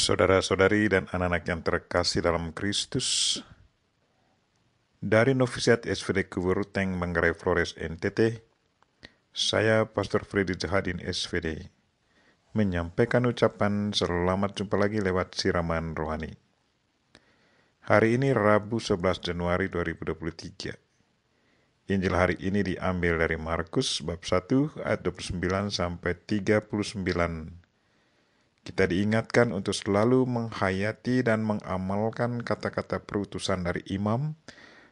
Saudara-saudari dan anak-anak yang terkasih dalam Kristus, dari Novisiat SVD Kuburuteng, Manggarai Flores, NTT, saya Pastor Freddy Jahadin SVD, menyampaikan ucapan selamat jumpa lagi lewat siraman rohani. Hari ini Rabu 11 Januari 2023. Injil hari ini diambil dari Markus bab 1 ayat 29 sampai 39. Kita diingatkan untuk selalu menghayati dan mengamalkan kata-kata perutusan dari imam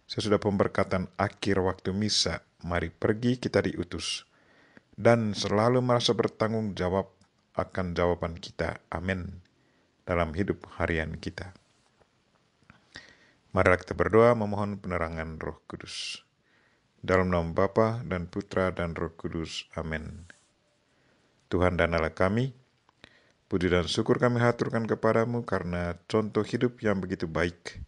sesudah pemberkatan akhir waktu misa. Mari pergi, kita diutus. Dan selalu merasa bertanggung jawab akan jawaban kita. Amin. Dalam hidup harian kita. Marilah kita berdoa memohon penerangan Roh Kudus. Dalam nama Bapa dan Putra dan Roh Kudus. Amin. Tuhan dan Allah kami, puji dan syukur kami haturkan kepadamu karena contoh hidup yang begitu baik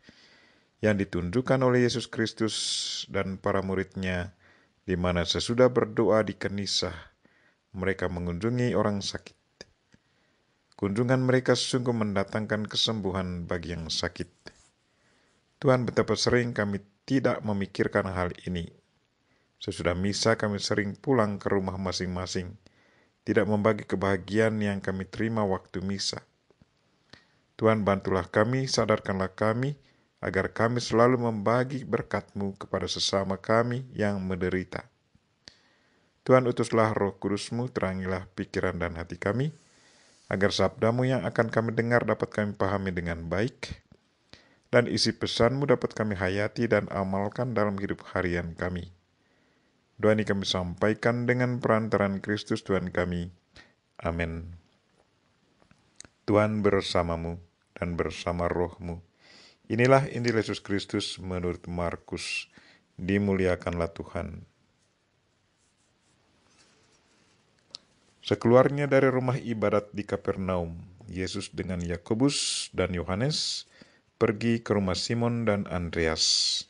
yang ditunjukkan oleh Yesus Kristus dan para muridnya, di mana sesudah berdoa di Kenisah, mereka mengunjungi orang sakit. Kunjungan mereka sungguh mendatangkan kesembuhan bagi yang sakit. Tuhan, betapa sering kami tidak memikirkan hal ini. Sesudah misa kami sering pulang ke rumah masing-masing, tidak membagi kebahagiaan yang kami terima waktu misa. Tuhan, bantulah kami, sadarkanlah kami, agar kami selalu membagi berkat-Mu kepada sesama kami yang menderita. Tuhan, utuslah Roh Kudus-Mu, terangilah pikiran dan hati kami, agar sabda-Mu yang akan kami dengar dapat kami pahami dengan baik, dan isi pesan-Mu dapat kami hayati dan amalkan dalam hidup harian kami. Doa ini kami sampaikan dengan perantaran Kristus Tuhan kami. Amin. Tuhan bersamamu dan bersama rohmu. Inilah Injil Yesus Kristus menurut Markus. Dimuliakanlah Tuhan. Sekeluarnya dari rumah ibadat di Kapernaum, Yesus dengan Yakobus dan Yohanes pergi ke rumah Simon dan Andreas.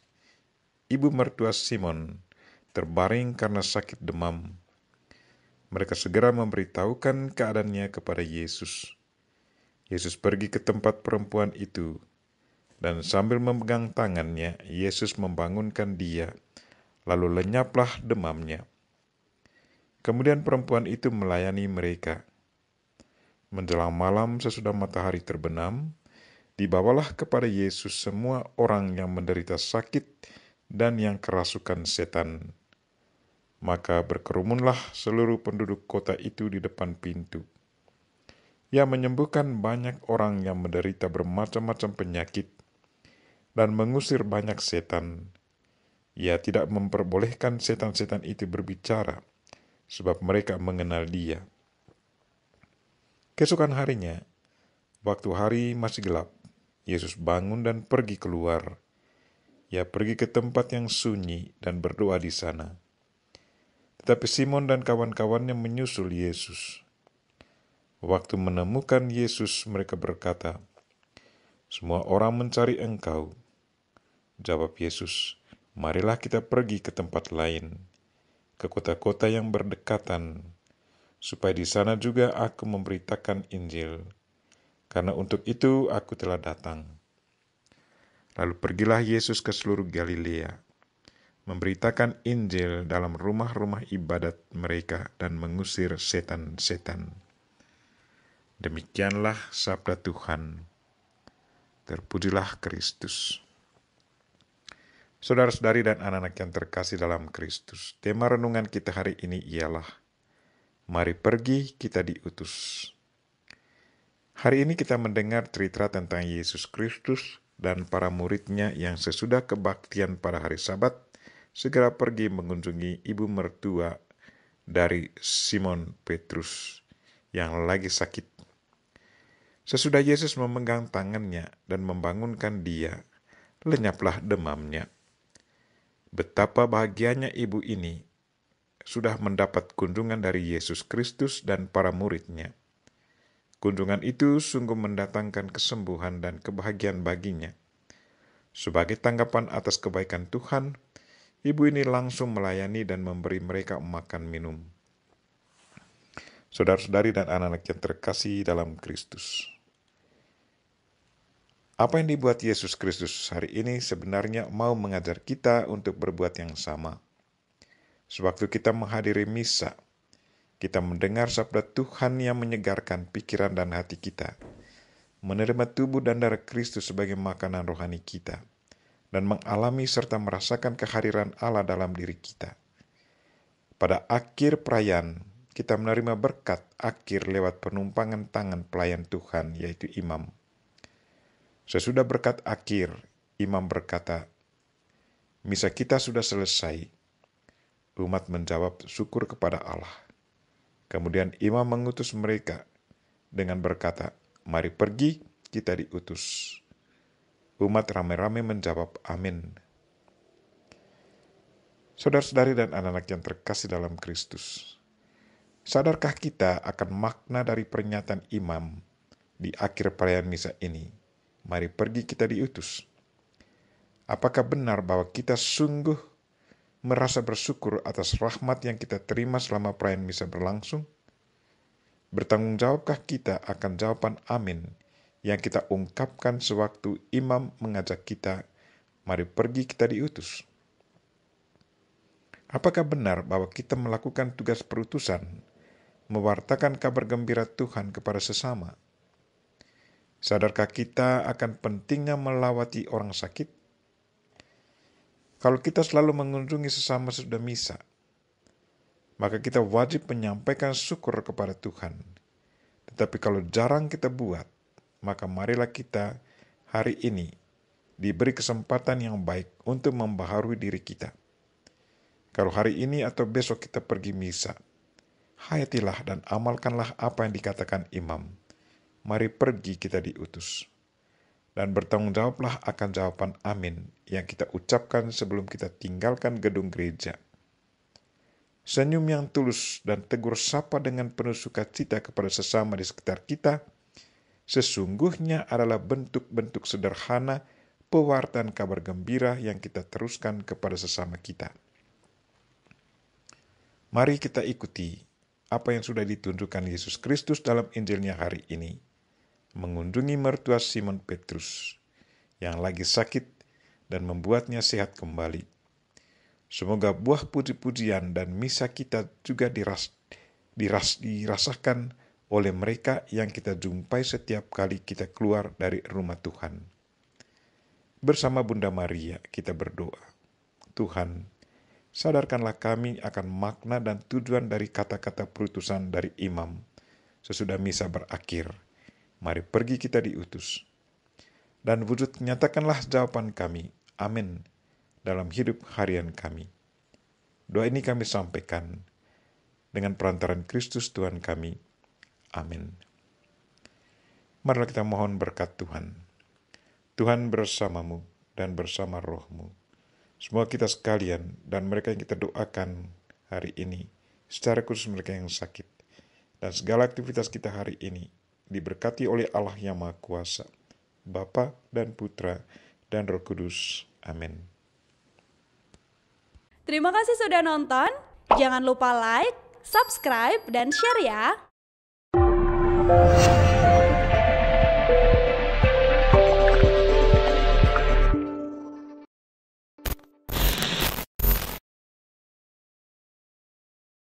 Ibu mertua Simon terbaring karena sakit demam. Mereka segera memberitahukan keadaannya kepada Yesus. Yesus pergi ke tempat perempuan itu, dan sambil memegang tangannya, Yesus membangunkan dia, lalu lenyaplah demamnya. Kemudian perempuan itu melayani mereka. Menjelang malam sesudah matahari terbenam, dibawalah kepada Yesus semua orang yang menderita sakit dan yang kerasukan setan. Maka berkerumunlah seluruh penduduk kota itu di depan pintu. Ia menyembuhkan banyak orang yang menderita bermacam-macam penyakit dan mengusir banyak setan. Ia tidak memperbolehkan setan-setan itu berbicara, sebab mereka mengenal dia. Keesokan harinya, waktu hari masih gelap, Yesus bangun dan pergi keluar. Ia pergi ke tempat yang sunyi dan berdoa di sana. Tetapi Simon dan kawan-kawannya menyusul Yesus. Waktu menemukan Yesus, mereka berkata, "Semua orang mencari Engkau." Jawab Yesus, "Marilah kita pergi ke tempat lain, ke kota-kota yang berdekatan, supaya di sana juga aku memberitakan Injil, karena untuk itu aku telah datang." Lalu pergilah Yesus ke seluruh Galilea, memberitakan Injil dalam rumah-rumah ibadat mereka dan mengusir setan-setan. Demikianlah sabda Tuhan. Terpujilah Kristus. Saudara-saudari dan anak-anak yang terkasih dalam Kristus, tema renungan kita hari ini ialah mari pergi, kita diutus. Hari ini kita mendengar cerita tentang Yesus Kristus dan para muridnya yang sesudah kebaktian pada hari Sabat segera pergi mengunjungi ibu mertua dari Simon Petrus yang lagi sakit. Sesudah Yesus memegang tangannya dan membangunkan dia, lenyaplah demamnya. Betapa bahagianya ibu ini sudah mendapat kunjungan dari Yesus Kristus dan para muridnya. Kunjungan itu sungguh mendatangkan kesembuhan dan kebahagiaan baginya. Sebagai tanggapan atas kebaikan Tuhan, ibu ini langsung melayani dan memberi mereka makan minum. Saudara-saudari dan anak-anak yang terkasih dalam Kristus, Apa yang dibuat Yesus Kristus hari ini sebenarnya mau mengajar kita untuk berbuat yang sama. Sewaktu kita menghadiri misa, kita mendengar sabda Tuhan yang menyegarkan pikiran dan hati kita, menerima tubuh dan darah Kristus sebagai makanan rohani kita, dan mengalami serta merasakan kehadiran Allah dalam diri kita. Pada akhir perayaan, kita menerima berkat akhir lewat penumpangan tangan pelayan Tuhan, yaitu imam. Sesudah berkat akhir, imam berkata, "Misa kita sudah selesai." Umat menjawab syukur kepada Allah. Kemudian imam mengutus mereka dengan berkata, "Mari pergi, kita diutus." Umat ramai-ramai menjawab, "Amin." Saudara-saudari dan anak-anak yang terkasih dalam Kristus, sadarkah kita akan makna dari pernyataan imam di akhir perayaan misa ini? Mari pergi, kita diutus. Apakah benar bahwa kita sungguh merasa bersyukur atas rahmat yang kita terima selama perayaan misa berlangsung? Bertanggung jawabkah kita akan jawaban amin yang kita ungkapkan sewaktu imam mengajak kita, mari pergi, kita diutus? Apakah benar bahwa kita melakukan tugas perutusan, mewartakan kabar gembira Tuhan kepada sesama? Sadarkah kita akan pentingnya melawati orang sakit? Kalau kita selalu mengunjungi sesama sesudah misa, maka kita wajib menyampaikan syukur kepada Tuhan. Tetapi kalau jarang kita buat, maka marilah kita hari ini diberi kesempatan yang baik untuk membaharui diri kita. Kalau hari ini atau besok kita pergi misa, hayatilah dan amalkanlah apa yang dikatakan imam. Mari pergi, kita diutus. Dan bertanggung jawablah akan jawaban amin yang kita ucapkan sebelum kita tinggalkan gedung gereja. Senyum yang tulus dan tegur sapa dengan penuh sukacita kepada sesama di sekitar kita sesungguhnya adalah bentuk-bentuk sederhana pewartaan kabar gembira yang kita teruskan kepada sesama kita. Mari kita ikuti apa yang sudah ditunjukkan Yesus Kristus dalam Injilnya hari ini, mengunjungi mertua Simon Petrus yang lagi sakit dan membuatnya sehat kembali. Semoga buah puji-pujian dan misa kita juga dirasakan oleh mereka yang kita jumpai setiap kali kita keluar dari rumah Tuhan. Bersama Bunda Maria kita berdoa, Tuhan, sadarkanlah kami akan makna dan tujuan dari kata-kata perutusan dari imam sesudah misa berakhir. Mari pergi, kita diutus. Dan wujud nyatakanlah jawaban kami, amin, dalam hidup harian kami. Doa ini kami sampaikan dengan perantaran Kristus Tuhan kami. Amin. Marilah kita mohon berkat Tuhan. Tuhan bersamamu dan bersama rohmu. Semua kita sekalian dan mereka yang kita doakan hari ini, secara khusus mereka yang sakit, dan segala aktivitas kita hari ini diberkati oleh Allah yang Maha Kuasa, Bapa dan Putra dan Roh Kudus. Amin. Terima kasih sudah nonton. Jangan lupa like, subscribe, dan share ya.